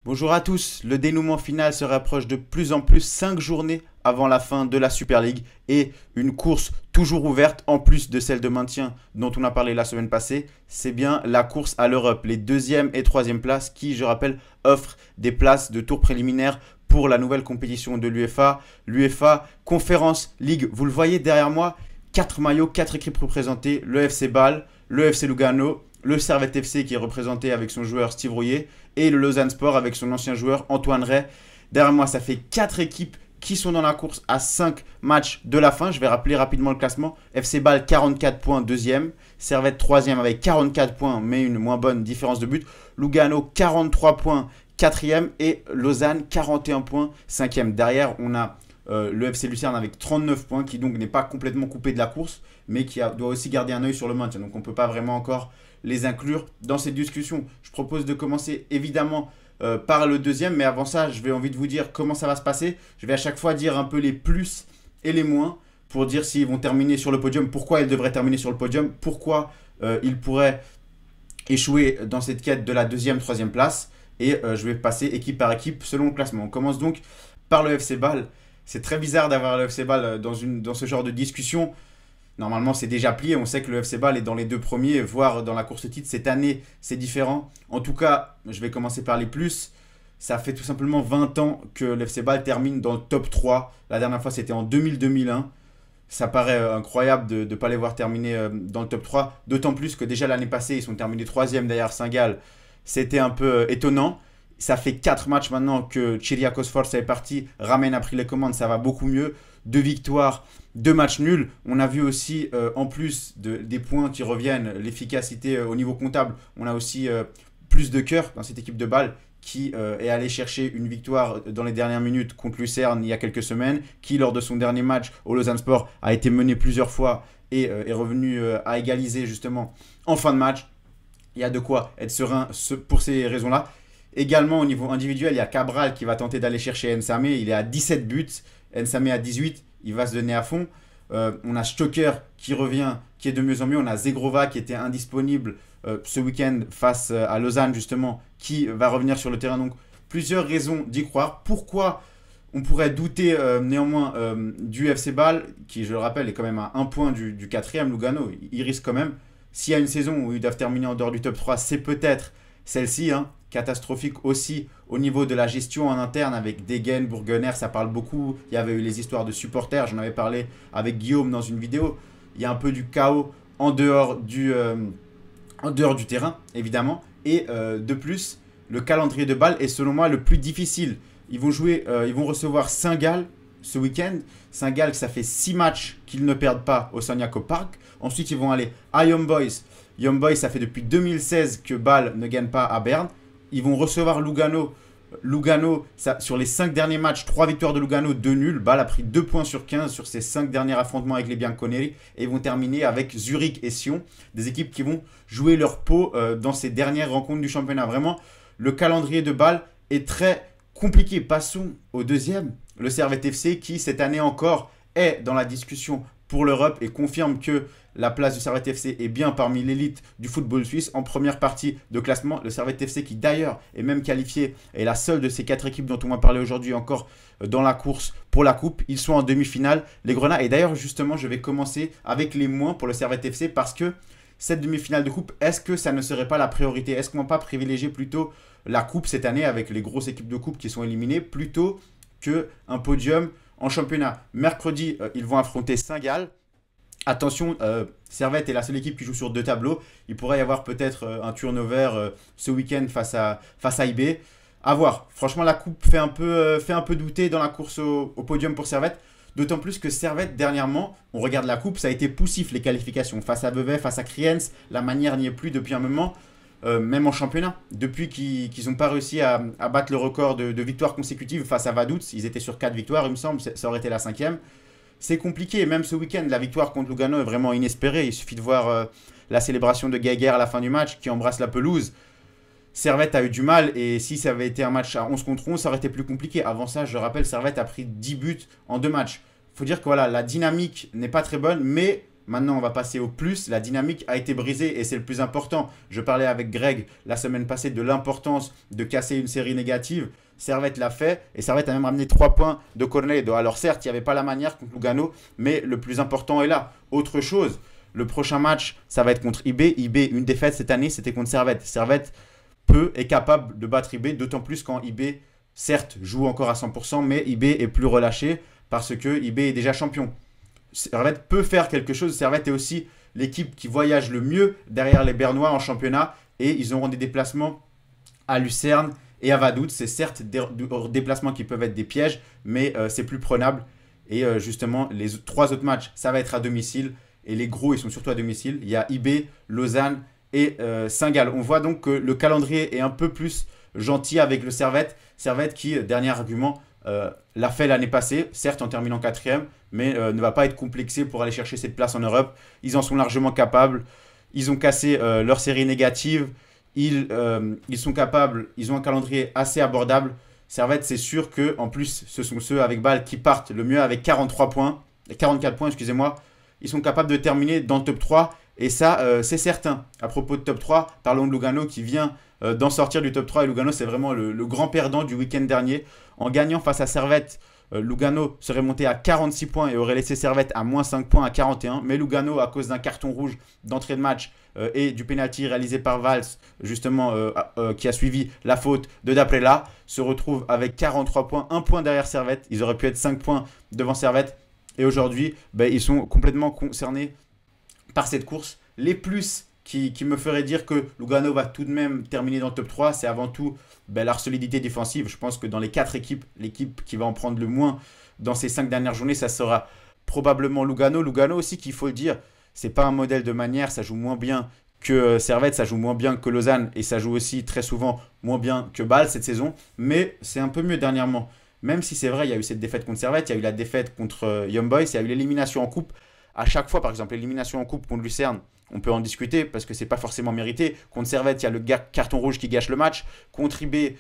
Bonjour à tous, le dénouement final se rapproche de plus en plus 5 journées avant la fin de la Super League et une course toujours ouverte en plus de celle de maintien dont on a parlé la semaine passée, c'est bien la course à l'Europe, les deuxième et troisième places qui, je rappelle, offrent des places de tour préliminaire pour la nouvelle compétition de l'UEFA Conference League. Vous le voyez derrière moi, 4 maillots, 4 équipes représentées, le FC Bâle, le FC Lugano, le Servette FC qui est représenté avec son joueur Steve Rouillet et le Lausanne Sport avec son ancien joueur Antoine Ray. Derrière moi, ça fait 4 équipes qui sont dans la course à 5 matchs de la fin. Je vais rappeler rapidement le classement. FC Bâle 44 points, deuxième. Servette troisième avec 44 points, mais une moins bonne différence de but. Lugano 43 points, quatrième. Et Lausanne 41 points, cinquième. Derrière, on a le FC Lucerne avec 39 points, qui donc n'est pas complètement coupé de la course, mais qui doit aussi garder un œil sur le maintien. Donc on ne peut pas vraiment encore les inclure dans cette discussion. Je propose de commencer évidemment par le deuxième, mais avant ça, je vais envie de vous dire comment ça va se passer. Je vais à chaque fois dire un peu les plus et les moins pour dire s'ils vont terminer sur le podium, pourquoi ils devraient terminer sur le podium, pourquoi ils pourraient échouer dans cette quête de la deuxième, troisième place. Et je vais passer équipe par équipe selon le classement. On commence donc par le FC Bâle. C'est très bizarre d'avoir le FC Bâle dans ce genre de discussion. Normalement, c'est déjà plié. On sait que le FC Bâle est dans les deux premiers, voire dans la course titre. Cette année, c'est différent. En tout cas, je vais commencer par les plus. Ça fait tout simplement 20 ans que le FC Bâle termine dans le top 3. La dernière fois, c'était en 2000-2001. Ça paraît incroyable de ne pas les voir terminer dans le top 3. D'autant plus que déjà l'année passée, ils sont terminés troisième derrière Saint-Gall. C'était un peu étonnant. Ça fait 4 matchs maintenant que Chiriakos Forza est parti. Ramen a pris les commandes, ça va beaucoup mieux. 2 victoires, 2 matchs nuls. On a vu aussi, en plus des points qui reviennent, l'efficacité au niveau comptable, on a aussi plus de cœur dans cette équipe de Bâle qui est allé chercher une victoire dans les dernières minutes contre Lucerne il y a quelques semaines, qui lors de son dernier match au Lausanne Sport a été mené plusieurs fois et est revenu à égaliser justement en fin de match. Il y a de quoi être serein pour ces raisons-là. Également au niveau individuel, il y a Cabral qui va tenter d'aller chercher Nsamé. Il est à 17 buts, Nsamé à 18. Il va se donner à fond. On a Stoker qui revient, qui est de mieux en mieux. On a Zegrova qui était indisponible ce week-end face à Lausanne justement, qui va revenir sur le terrain. Donc plusieurs raisons d'y croire. Pourquoi on pourrait douter néanmoins du FC Bâle, qui je le rappelle est quand même à 1 point du quatrième Lugano. Il risque quand même. S'il y a une saison où ils doivent terminer en dehors du top 3, c'est peut-être celle-ci, hein. Catastrophique aussi au niveau de la gestion en interne avec Degen, Burgener, ça parle beaucoup. Il y avait eu les histoires de supporters, j'en avais parlé avec Guillaume dans une vidéo. Il y a un peu du chaos en dehors du terrain, évidemment. Et de plus, le calendrier de Bâle est selon moi le plus difficile. Ils vont recevoir Saint-Gall ce week-end. Saint-Gall, ça fait 6 matchs qu'ils ne perdent pas au Sanyako Park. Ensuite, ils vont aller à Young Boys. Young Boys, ça fait depuis 2016 que Bâle ne gagne pas à Berne. Ils vont recevoir Lugano. Lugano, sur les 5 derniers matchs, 3 victoires de Lugano, 2 nuls. Bâle a pris 2 points sur 15 sur ces 5 derniers affrontements avec les Bianconeri. Et ils vont terminer avec Zurich et Sion, des équipes qui vont jouer leur peau dans ces dernières rencontres du championnat. Vraiment, le calendrier de Bâle est très compliqué. Passons au deuxième, le Servette FC, qui cette année encore est dans la discussion pour l'Europe et confirme que la place du Servette FC est bien parmi l'élite du football suisse. En première partie de classement, le Servette FC qui d'ailleurs est même qualifié, est la seule de ces 4 équipes dont on va parler aujourd'hui encore dans la course pour la coupe. Ils sont en demi-finale, les Grenats. Et d'ailleurs justement, je vais commencer avec les moins pour le Servette FC parce que cette demi-finale de coupe, est-ce que ça ne serait pas la priorité? Est-ce qu'on ne va pas privilégier plutôt la coupe cette année avec les grosses équipes de coupe qui sont éliminées plutôt qu'un podium en championnat? Mercredi, ils vont affronter Saint-Gall. Attention, Servette est la seule équipe qui joue sur 2 tableaux. Il pourrait y avoir peut-être un turnover ce week-end face à IB. À voir. Franchement, la coupe fait un peu douter dans la course au podium pour Servette. D'autant plus que Servette, dernièrement, on regarde la coupe, ça a été poussif les qualifications. Face à Vevey, face à Kriens, la manière n'y est plus depuis un moment. Même en championnat, depuis qu'ils n'ont pas réussi à battre le record de victoires consécutives face à Vaduz. Ils étaient sur 4 victoires, il me semble, ça aurait été la 5e. C'est compliqué, même ce week-end, la victoire contre Lugano est vraiment inespérée. Il suffit de voir la célébration de Geiger à la fin du match qui embrasse la pelouse. Servette a eu du mal et si ça avait été un match à 11 contre 11, ça aurait été plus compliqué. Avant ça, je rappelle, Servette a pris 10 buts en 2 matchs. Il faut dire que voilà, la dynamique n'est pas très bonne, mais Maintenant, on va passer au plus. La dynamique a été brisée et c'est le plus important. Je parlais avec Greg la semaine passée de l'importance de casser une série négative. Servette l'a fait et Servette a même ramené 3 points de Cornedo. Alors certes, il n'y avait pas la manière contre Lugano, mais le plus important est là. Autre chose, le prochain match, ça va être contre IB. IB, une défaite cette année, c'était contre Servette. Servette est capable de battre IB, d'autant plus quand IB, certes, joue encore à 100%, mais IB est plus relâché parce que IB est déjà champion. Servette peut faire quelque chose. Servette est aussi l'équipe qui voyage le mieux derrière les Bernois en championnat et ils auront des déplacements à Lucerne et à Vaduz. C'est certes des déplacements qui peuvent être des pièges, mais c'est plus prenable. Et justement, les 3 autres matchs, ça va être à domicile. Et les gros, ils sont surtout à domicile. Il y a IB, Lausanne et Saint-Gall. On voit donc que le calendrier est un peu plus gentil avec le Servette. Servette qui, dernier argument, l'a fait l'année passée, certes en terminant 4e, mais ne va pas être complexé pour aller chercher cette place en Europe. Ils en sont largement capables. Ils ont cassé leur série négative. Ils sont capables, ils ont un calendrier assez abordable. Servette, c'est sûr que en plus, ce sont ceux avec Bâle qui partent le mieux avec 44 points, excusez-moi. Ils sont capables de terminer dans le top 3 et ça, c'est certain. À propos de top 3, parlons de Lugano qui vient d'en sortir du top 3 et Lugano, c'est vraiment le grand perdant du week-end dernier. En gagnant face à Servette, Lugano serait monté à 46 points et aurait laissé Servette à moins 5 points à 41. Mais Lugano, à cause d'un carton rouge d'entrée de match et du penalty réalisé par Valls, justement, qui a suivi la faute de Daprela, se retrouve avec 43 points, 1 point derrière Servette. Ils auraient pu être 5 points devant Servette. Et aujourd'hui, ils sont complètement concernés par cette course. Les plus qui me feraient dire que Lugano va tout de même terminer dans le top 3, c'est avant tout leur solidité défensive. Je pense que dans les 4 équipes, l'équipe qui va en prendre le moins dans ces 5 dernières journées, ça sera probablement Lugano. Lugano aussi, qu'il faut le dire, c'est pas un modèle de manière, ça joue moins bien que Servette, ça joue moins bien que Lausanne et ça joue aussi très souvent moins bien que Bâle cette saison. Mais c'est un peu mieux dernièrement. Même si c'est vrai, il y a eu cette défaite contre Servette, il y a eu la défaite contre Young Boys, il y a eu l'élimination en coupe. À chaque fois, par exemple, l'élimination en coupe contre Lucerne, on peut en discuter parce que c'est pas forcément mérité. Contre Servette, il y a le carton rouge qui gâche le match. Contre IB,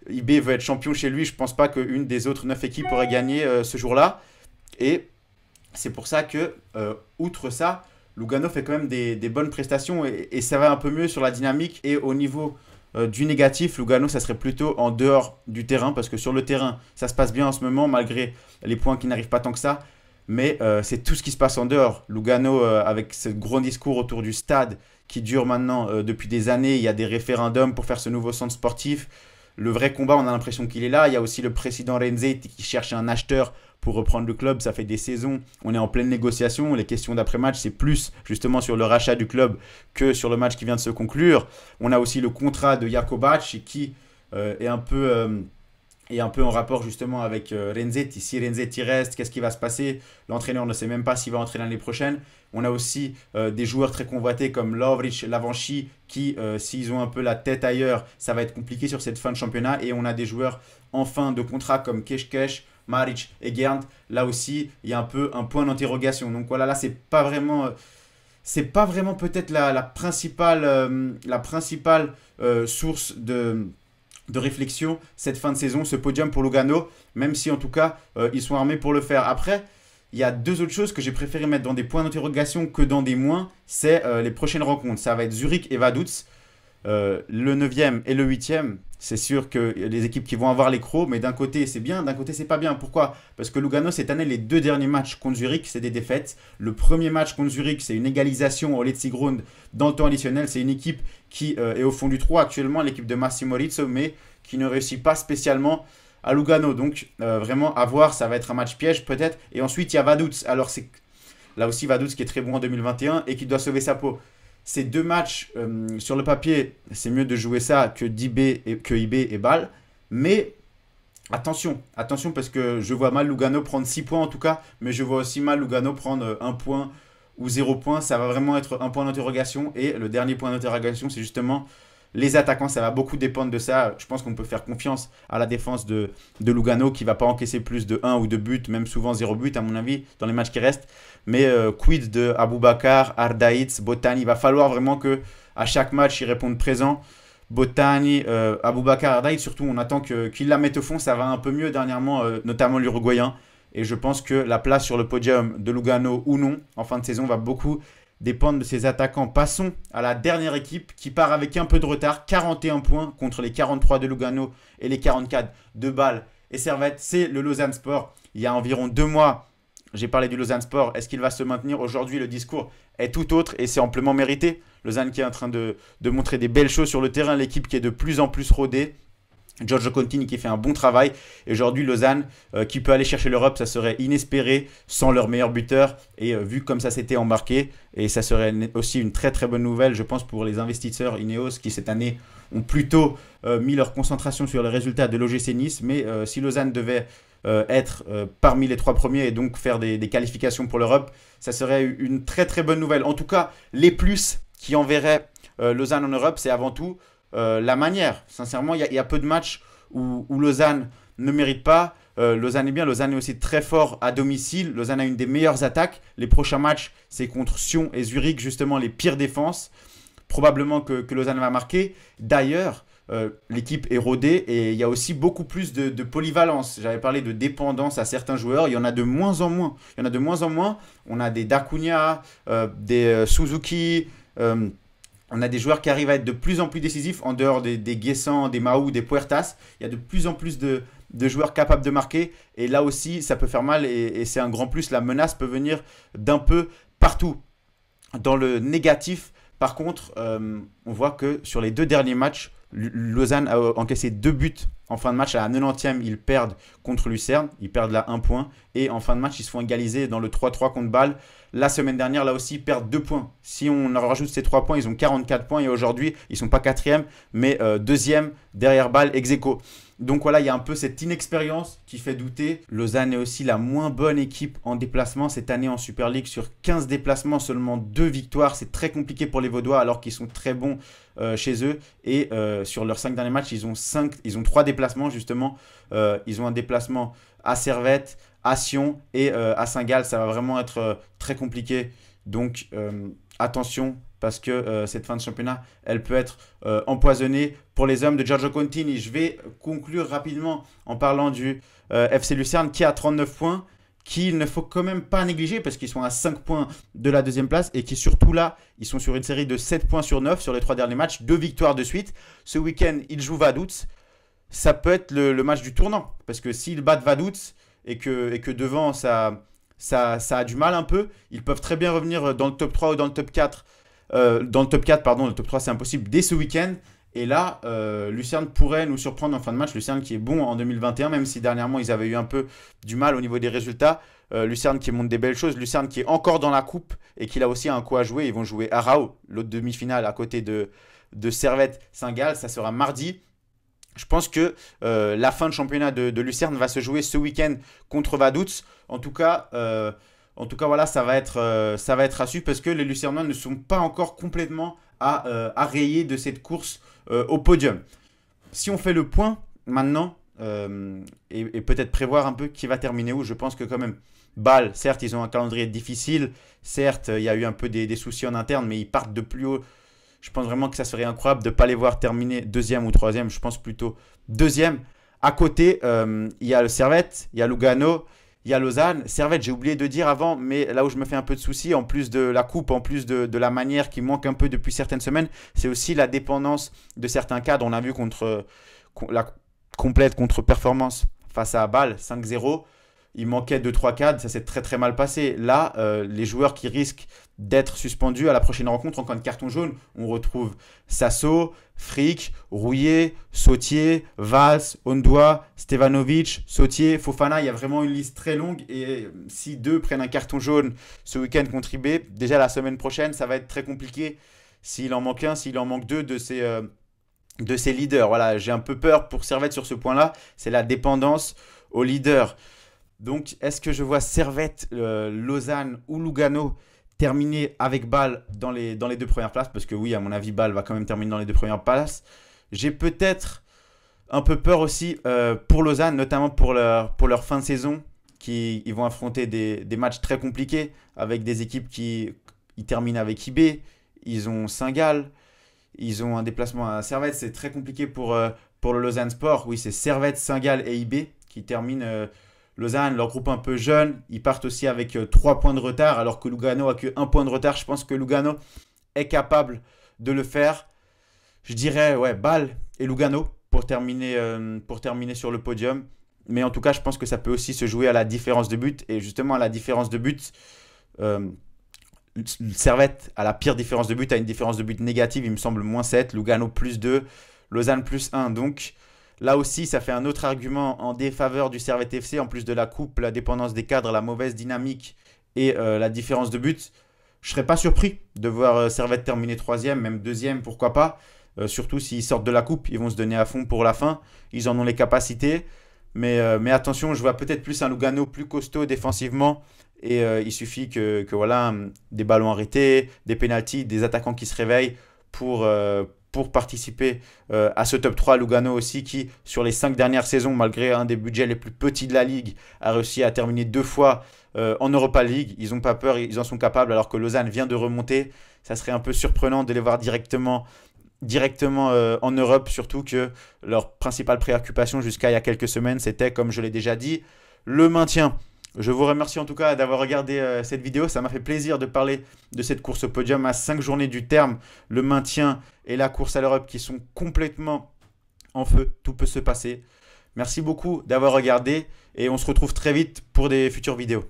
IB veut être champion chez lui. Je pense pas qu'une des autres 9 équipes aurait gagné ce jour-là. Et c'est pour ça que, outre ça, Lugano fait quand même des bonnes prestations et ça va un peu mieux sur la dynamique. Et au niveau du négatif, Lugano, ça serait plutôt en dehors du terrain parce que sur le terrain, ça se passe bien en ce moment malgré les points qui n'arrivent pas tant que ça. Mais c'est tout ce qui se passe en dehors. Lugano, avec ce gros discours autour du stade qui dure maintenant depuis des années, il y a des référendums pour faire ce nouveau centre sportif. Le vrai combat, on a l'impression qu'il est là. Il y a aussi le président Renzetti qui cherche un acheteur pour reprendre le club. Ça fait des saisons. On est en pleine négociation. Les questions d'après-match, c'est plus justement sur le rachat du club que sur le match qui vient de se conclure. On a aussi le contrat de Jakobac qui est un peu en rapport justement avec Renzetti. Si Renzetti reste, qu'est-ce qui va se passer? L'entraîneur ne sait même pas s'il va entraîner l'année prochaine. On a aussi des joueurs très convoités comme Lovric, Lavanchi qui, s'ils ont un peu la tête ailleurs, ça va être compliqué sur cette fin de championnat. Et on a des joueurs en fin de contrat comme Keshkesh, Maric et Gerd. Là aussi, il y a un peu un point d'interrogation. Donc voilà, là, c'est pas vraiment peut-être la principale source de réflexion cette fin de saison, ce podium pour Lugano, même si en tout cas ils sont armés pour le faire. Après, il y a 2 autres choses que j'ai préféré mettre dans des points d'interrogation que dans des moins, c'est les prochaines rencontres. Ça va être Zurich et Vaduz, le 9e et le 8e. C'est sûr que les équipes qui vont avoir les crocs, mais d'un côté c'est bien, d'un côté c'est pas bien. Pourquoi? Parce que Lugano cette année, les 2 derniers matchs contre Zurich, c'est des défaites. Le premier match contre Zurich, c'est une égalisation au Letzigrund dans le temps additionnel. C'est une équipe qui est au fond du trou actuellement, l'équipe de Massimo Rizzo, mais qui ne réussit pas spécialement à Lugano. Donc vraiment à voir, ça va être un match piège peut-être. Et ensuite il y a Vaduz. Alors c'est là aussi Vaduz qui est très bon en 2021 et qui doit sauver sa peau. Ces 2 matchs, sur le papier, c'est mieux de jouer ça que IB et Bâle. Mais attention parce que je vois mal Lugano prendre 6 points en tout cas, mais je vois aussi mal Lugano prendre 1 point ou 0 point. Ça va vraiment être un point d'interrogation. Et le dernier point d'interrogation, c'est justement les attaquants. Ça va beaucoup dépendre de ça. Je pense qu'on peut faire confiance à la défense de Lugano qui ne va pas encaisser plus de 1 ou 2 buts, même souvent 0 but à mon avis, dans les matchs qui restent. Mais quid de Aboubakar, Ardaïtz, Botani? Il va falloir vraiment que à chaque match, ils répondent présent. Botani, Aboubakar, Ardaïtz, surtout, on attend qu'ils la mettent au fond. Ça va un peu mieux dernièrement, notamment l'Uruguayen. Et je pense que la place sur le podium de Lugano ou non en fin de saison va beaucoup dépendre de ses attaquants. Passons à la dernière équipe qui part avec un peu de retard, 41 points contre les 43 de Lugano et les 44 de Bâle et Servette. C'est le Lausanne Sport. Il y a environ 2 mois, j'ai parlé du Lausanne Sport. Est-ce qu'il va se maintenir? Aujourd'hui, le discours est tout autre et c'est amplement mérité. Lausanne qui est en train de montrer des belles choses sur le terrain, l'équipe qui est de plus en plus rodée. Giorgio Contini qui fait un bon travail. Et aujourd'hui, Lausanne qui peut aller chercher l'Europe, ça serait inespéré sans leur meilleur buteur. Et vu comme ça s'était embarqué, et ça serait aussi une très très bonne nouvelle, je pense, pour les investisseurs Ineos qui cette année ont plutôt mis leur concentration sur les résultats de l'OGC Nice. Mais si Lausanne devait être parmi les 3 premiers et donc faire des qualifications pour l'Europe, ça serait une très très bonne nouvelle. En tout cas, les plus qui enverraient Lausanne en Europe, c'est avant tout la manière. Sincèrement, il y a peu de matchs où Lausanne ne mérite pas. Lausanne est bien, Lausanne est aussi très fort à domicile. Lausanne a une des meilleures attaques. Les prochains matchs, c'est contre Sion et Zurich, justement les pires défenses. Probablement que Lausanne va marquer. D'ailleurs, l'équipe est rodée et il y a aussi beaucoup plus de polyvalence. J'avais parlé de dépendance à certains joueurs. Il y en a de moins en moins. On a des Dacunia, des Suzuki. On a des joueurs qui arrivent à être de plus en plus décisifs en dehors des Guessant, des Mahou, des Puertas. Il y a de plus en plus de joueurs capables de marquer. Et là aussi, ça peut faire mal et c'est un grand plus. La menace peut venir d'un peu partout. Dans le négatif, par contre, on voit que sur les 2 derniers matchs, Lausanne a encaissé 2 buts en fin de match. À la 90e, ils perdent contre Lucerne. Ils perdent là 1 point. Et en fin de match, ils se font égaliser dans le 3-3 contre Bâle. La semaine dernière, là aussi, ils perdent 2 points. Si on en rajoute ces 3 points, ils ont 44 points. Et aujourd'hui, ils ne sont pas 4e, mais 2e derrière Bâle, ex-aequo. Donc voilà, il y a un peu cette inexpérience qui fait douter. Lausanne est aussi la moins bonne équipe en déplacement cette année en Super League. Sur 15 déplacements, seulement 2 victoires. C'est très compliqué pour les Vaudois alors qu'ils sont très bons chez eux. Et sur leurs 5 derniers matchs, ils ont 3 déplacements justement. Ils ont un déplacement à Servette, à Sion et à Saint-Gall. Ça va vraiment être très compliqué. Donc attention, parce que cette fin de championnat, elle peut être empoisonnée pour les hommes de Giorgio Contini. Je vais conclure rapidement en parlant du FC Lucerne qui a 39 points, qu'il ne faut quand même pas négliger parce qu'ils sont à 5 points de la 2e place et qui surtout là, ils sont sur une série de 7 points sur 9 sur les 3 derniers matchs, 2 victoires de suite. Ce week-end, ils jouent Vaduz. Ça peut être le match du tournant parce que s'ils battent Vaduz et que devant ça a du mal un peu, ils peuvent très bien revenir dans le top 3 ou dans le top 4. Dans le top 4, pardon, le top 3 c'est impossible dès ce week-end. Et là, Lucerne pourrait nous surprendre en fin de match. Lucerne qui est bon en 2021, même si dernièrement ils avaient eu un peu du mal au niveau des résultats. Lucerne qui montre des belles choses. Lucerne qui est encore dans la coupe et qui a aussi un coup à jouer. Ils vont jouer Arao, l'autre demi-finale à côté de Servette Saint-Gall. Ça sera mardi. Je pense que la fin de championnat de Lucerne va se jouer ce week-end contre Vaduz. En tout cas, voilà, ça va être à suivre parce que les Lucernois ne sont pas encore complètement à rayer de cette course au podium. Si on fait le point maintenant et peut-être prévoir un peu qui va terminer où, je pense que quand même, Bâle, certes, ils ont un calendrier difficile. Certes, il y a eu un peu des soucis en interne, mais ils partent de plus haut. Je pense vraiment que ça serait incroyable de ne pas les voir terminer 2e ou 3e. Je pense plutôt 2e. À côté, il y a le Servette, il y a Lugano, il y a Lausanne. Servette, j'ai oublié de dire avant, mais là où je me fais un peu de soucis, en plus de la coupe, en plus de la manière qui manque un peu depuis certaines semaines, c'est aussi la dépendance de certains cadres. On a vu la complète contre-performance face à Bâle, 5-0. Il manquait 2-3 cadres, ça s'est très très mal passé. Là, les joueurs qui risquent d'être suspendus à la prochaine rencontre en cas de carton jaune, on retrouve Sasso, Frick, Rouillet, Sautier, Valls, Ondoa, Stevanovic, Sautier, Fofana. Il y a vraiment une liste très longue et si 2 prennent un carton jaune ce week-end contre IB, déjà la semaine prochaine, ça va être très compliqué. S'il en manque un, s'il en manque 2 de ses leaders. Voilà, j'ai un peu peur pour Servette sur ce point-là. C'est la dépendance aux leaders. Donc, est-ce que je vois Servette, Lausanne ou Lugano terminer avec Bâle dans les 2 premières places? Parce que oui, à mon avis, Bâle va quand même terminer dans les 2 premières places. J'ai peut-être un peu peur aussi pour Lausanne, notamment pour leur fin de saison, ils vont affronter des matchs très compliqués avec des équipes qui terminent avec IB. Ils ont Saint-Gall, ils ont un déplacement à Servette. C'est très compliqué pour le Lausanne Sport. Oui, c'est Servette, Saint-Gall et IB qui terminent Lausanne, leur groupe un peu jeune, ils partent aussi avec 3 points de retard, alors que Lugano a que 1 point de retard. Je pense que Lugano est capable de le faire. Je dirais, ouais, Bâle et Lugano pour terminer sur le podium. Mais en tout cas, je pense que ça peut aussi se jouer à la différence de but. Et justement, à la différence de but, euh, Servette a la pire différence de but, a une différence de but négative, il me semble -7, Lugano +2, Lausanne +1. Donc là aussi, ça fait un autre argument en défaveur du Servette FC, en plus de la coupe, la dépendance des cadres, la mauvaise dynamique et la différence de but. Je ne serais pas surpris de voir Servette terminer troisième, même deuxième, pourquoi pas. Surtout s'ils sortent de la coupe, ils vont se donner à fond pour la fin. Ils en ont les capacités. Mais attention, je vois peut-être plus un Lugano plus costaud défensivement. Et il suffit que voilà, des ballons arrêtés, des pénaltys, des attaquants qui se réveillent pour participer à ce top 3. Lugano aussi qui, sur les 5 dernières saisons, malgré un des budgets les plus petits de la Ligue, a réussi à terminer 2 fois en Europa League. Ils n'ont pas peur, ils en sont capables, alors que Lausanne vient de remonter. Ça serait un peu surprenant de les voir directement en Europe, surtout que leur principale préoccupation jusqu'à il y a quelques semaines, c'était, comme je l'ai déjà dit, le maintien. Je vous remercie en tout cas d'avoir regardé cette vidéo. Ça m'a fait plaisir de parler de cette course au podium à 5 journées du terme. Le maintien et la course à l'Europe qui sont complètement en feu. Tout peut se passer. Merci beaucoup d'avoir regardé et on se retrouve très vite pour des futures vidéos.